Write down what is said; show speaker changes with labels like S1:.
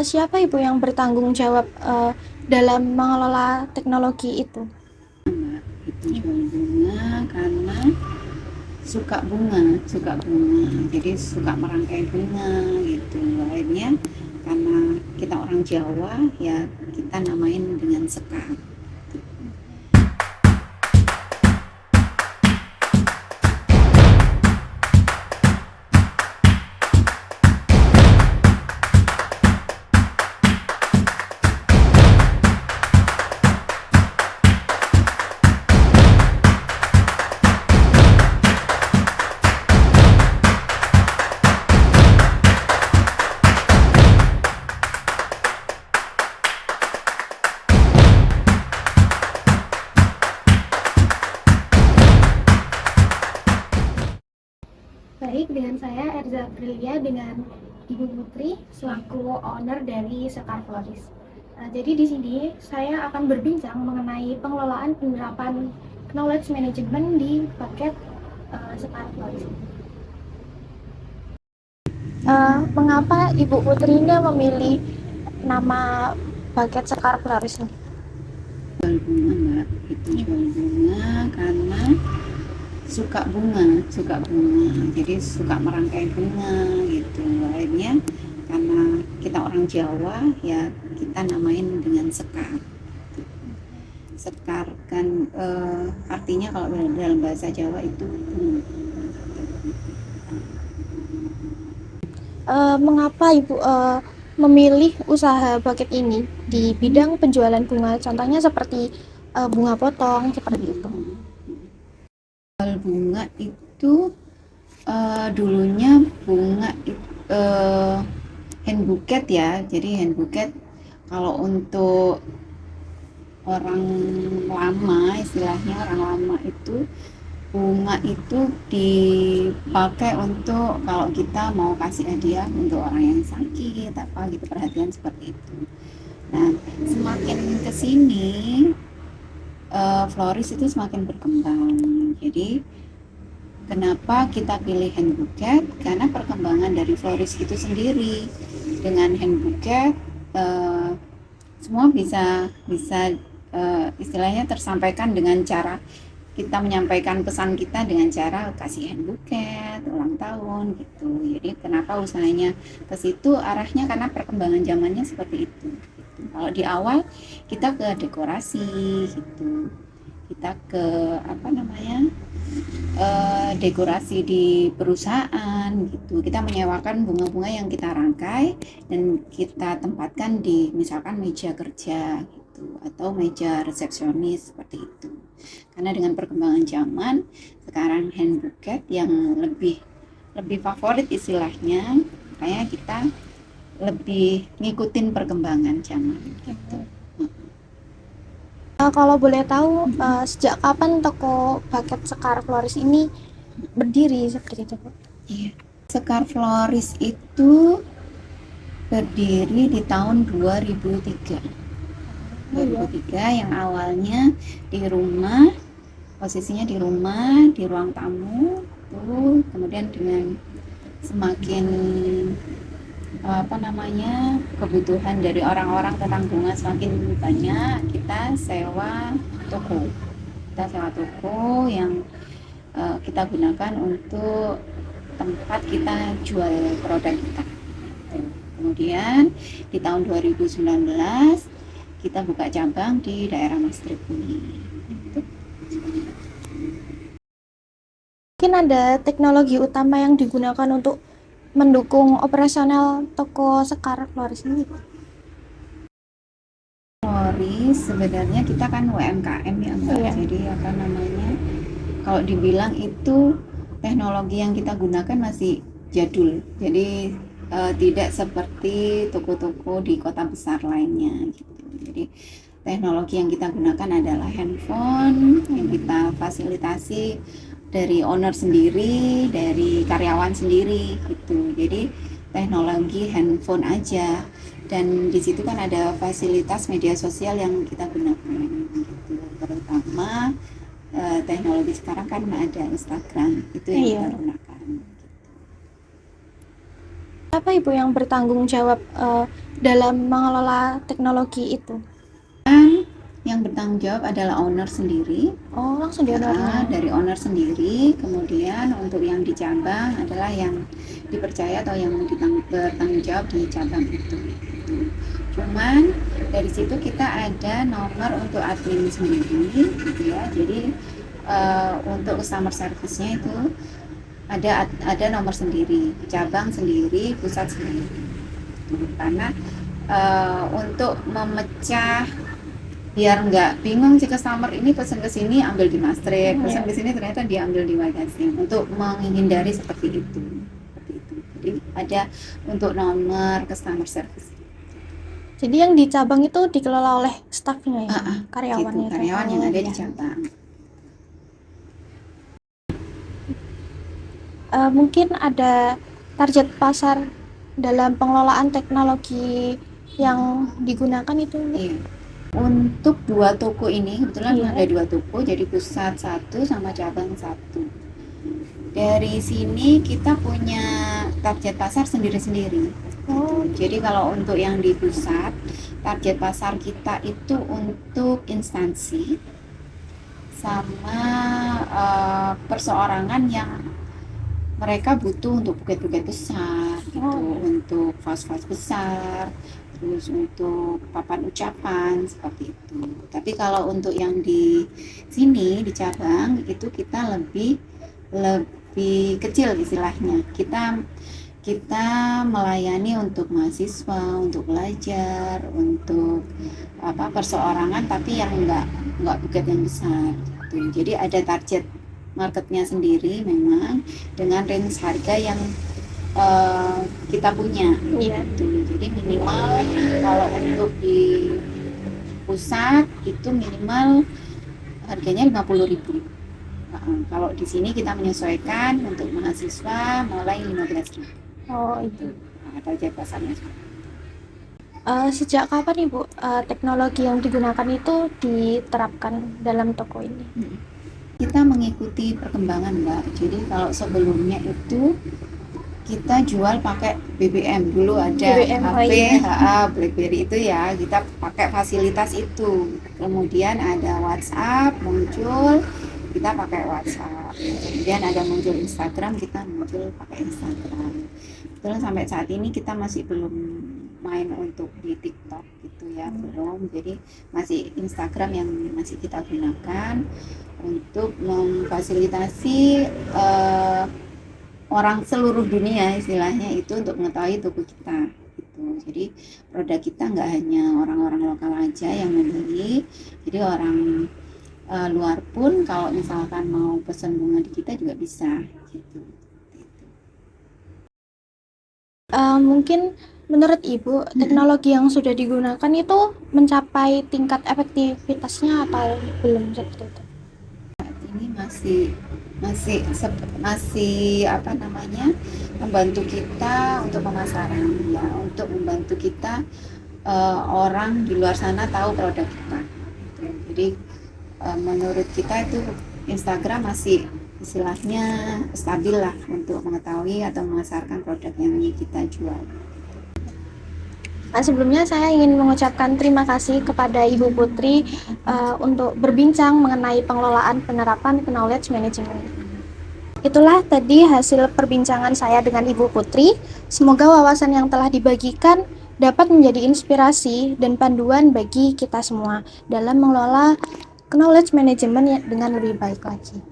S1: Siapa Ibu yang bertanggung jawab dalam mengelola teknologi itu?
S2: Itu jual bunga karena suka bunga, jadi suka merangkai bunga gitu. Akhirnya karena kita orang Jawa, ya kita namain dengan sekar.
S1: Baik, dengan saya Erza Aprilia dengan Ibu Putri selaku owner dari Sekar Floris. Jadi di sini saya akan berbincang mengenai pengelolaan penerapan knowledge management di paket Sekar Floris. Mengapa Ibu Putri ini memilih nama paket Sekar Floris ini?
S2: Jual bunga, Mbak. Itu jual bunga karena suka bunga, jadi suka merangkai bunga gitu. Akhirnya karena kita orang Jawa, ya kita namain dengan sekar. Sekar kan artinya kalau dalam bahasa Jawa itu bunga.
S1: Mengapa Ibu memilih usaha paket ini di bidang penjualan bunga? Contohnya seperti bunga potong seperti itu.
S2: Jual bunga itu dulunya bunga hand bouquet ya. Jadi hand bouquet kalau untuk orang lama, istilahnya orang lama itu bunga itu dipakai untuk kalau kita mau kasih hadiah untuk orang yang sakit apa gitu, perhatian seperti itu. Nah, semakin kesini floris itu semakin berkembang. Jadi kenapa kita pilih hand bouquet? Karena perkembangan dari floris itu sendiri. Dengan hand bouquet semua bisa bisa istilahnya tersampaikan dengan cara kita menyampaikan pesan kita dengan cara kasih hand bouquet ulang tahun gitu. Jadi kenapa usahanya ke situ arahnya, karena perkembangan zamannya seperti itu. Kalau di awal kita ke dekorasi gitu, kita ke apa namanya dekorasi di perusahaan gitu. Kita menyewakan bunga-bunga yang kita rangkai dan kita tempatkan di misalkan meja kerja gitu, atau meja resepsionis seperti itu. Karena dengan perkembangan zaman sekarang hand bouquet yang lebih lebih favorit istilahnya, kayak kita lebih ngikutin perkembangan zaman gitu.
S1: Kalau boleh tahu sejak kapan toko paket Sekar Floris ini berdiri seperti itu, Bu?
S2: Iya. Sekar Floris itu berdiri di tahun 2003. 2003 yang awalnya di rumah, posisinya di rumah, di ruang tamu tuh, kemudian dengan semakin apa namanya kebutuhan dari orang-orang tentang bunga semakin banyak, kita sewa toko. Kita sewa toko yang kita gunakan untuk tempat kita jual produk kita. Kemudian di tahun 2019 kita buka cabang di daerah Maastricht ini.
S1: Mungkin ada teknologi utama yang digunakan untuk mendukung operasional toko Sekar Floris ini, Bu?
S2: Floris sebenarnya kita kan UMKM ya Mbak.
S1: Iya.
S2: Jadi apa namanya, kalau dibilang itu teknologi yang kita gunakan masih jadul. Jadi tidak seperti toko-toko di kota besar lainnya gitu. Jadi teknologi yang kita gunakan adalah handphone yang kita fasilitasi dari owner sendiri, dari karyawan sendiri gitu. Jadi teknologi handphone aja, dan di situ kan ada fasilitas media sosial yang kita gunakan gitu. Terutama teknologi sekarang kan ada Instagram, itu yang kita gunakan.
S1: Apa Ibu yang bertanggung jawab dalam mengelola teknologi itu?
S2: Yang bertanggung jawab adalah owner sendiri.
S1: Oh, langsung dari ownernya.
S2: Dari owner sendiri. Kemudian untuk yang di cabang adalah yang dipercaya atau yang bertanggung jawab di cabang itu. Cuman dari situ kita ada nomor untuk admin sendiri, gitu ya. Jadi untuk customer service-nya itu ada nomor sendiri, cabang sendiri, pusat sendiri. Karena untuk memecah biar nggak bingung si customer ini pesen ke sini ambil di Mastrip, pesen ke sini ternyata diambil di Magasin, untuk menghindari seperti itu. Jadi ada untuk nomor customer service.
S1: Jadi yang di cabang itu dikelola oleh stafnya ya, karyawannya.
S2: Gitu, karyawan yang ada di cabang.
S1: Mungkin ada target pasar dalam pengelolaan teknologi yang digunakan itu.
S2: Iya. Untuk 2 toko ini kebetulan ada 2 toko, jadi pusat 1 sama cabang 1. Dari sini kita punya target pasar sendiri-sendiri. Jadi kalau untuk yang di pusat, target pasar kita itu untuk instansi sama perseorangan yang mereka butuh untuk buket-buket besar gitu, untuk vas-vas besar, terus untuk papan ucapan seperti itu. Tapi kalau untuk yang di sini di cabang itu kita lebih kecil istilahnya. Kita melayani untuk mahasiswa, untuk belajar, untuk perseorangan, tapi yang enggak buket yang besar gitu. Jadi ada target marketnya sendiri memang dengan range harga yang kita punya gitu. Jadi minimal kalau untuk di pusat itu minimal harganya 50.000. Kalau di sini kita menyesuaikan untuk mahasiswa mulai 15.000.
S1: Oh, itu.
S2: Target pasarnya.
S1: Sejak kapan Ibu teknologi yang digunakan itu diterapkan dalam toko ini?
S2: Kita mengikuti perkembangan, Mbak. Jadi kalau sebelumnya itu kita jual pakai BBM, dulu ada HP, BlackBerry itu ya, kita pakai fasilitas itu. Kemudian ada WhatsApp muncul, kita pakai WhatsApp. Kemudian ada muncul Instagram, kita muncul pakai Instagram. Terus sampai saat ini kita masih belum main untuk di TikTok gitu ya, belum. Jadi masih Instagram yang masih kita gunakan untuk memfasilitasi orang seluruh dunia istilahnya itu untuk mengetahui toko kita gitu. Jadi produk kita nggak hanya orang-orang lokal aja yang membeli, jadi orang luar pun kalau misalkan mau pesan bunga di kita juga bisa gitu.
S1: Mungkin menurut Ibu teknologi yang sudah digunakan itu mencapai tingkat efektivitasnya atau belum seperti itu?
S2: Ini masih membantu kita untuk pemasaran ya, untuk membantu kita orang di luar sana tahu produk kita. Jadi menurut kita itu Instagram masih istilahnya stabil lah untuk mengetahui atau memasarkan produk yang kita jual.
S1: Sebelumnya saya ingin mengucapkan terima kasih kepada Ibu Putri untuk berbincang mengenai pengelolaan penerapan knowledge management. Itulah tadi hasil perbincangan saya dengan Ibu Putri. Semoga wawasan yang telah dibagikan dapat menjadi inspirasi dan panduan bagi kita semua dalam mengelola knowledge management dengan lebih baik lagi.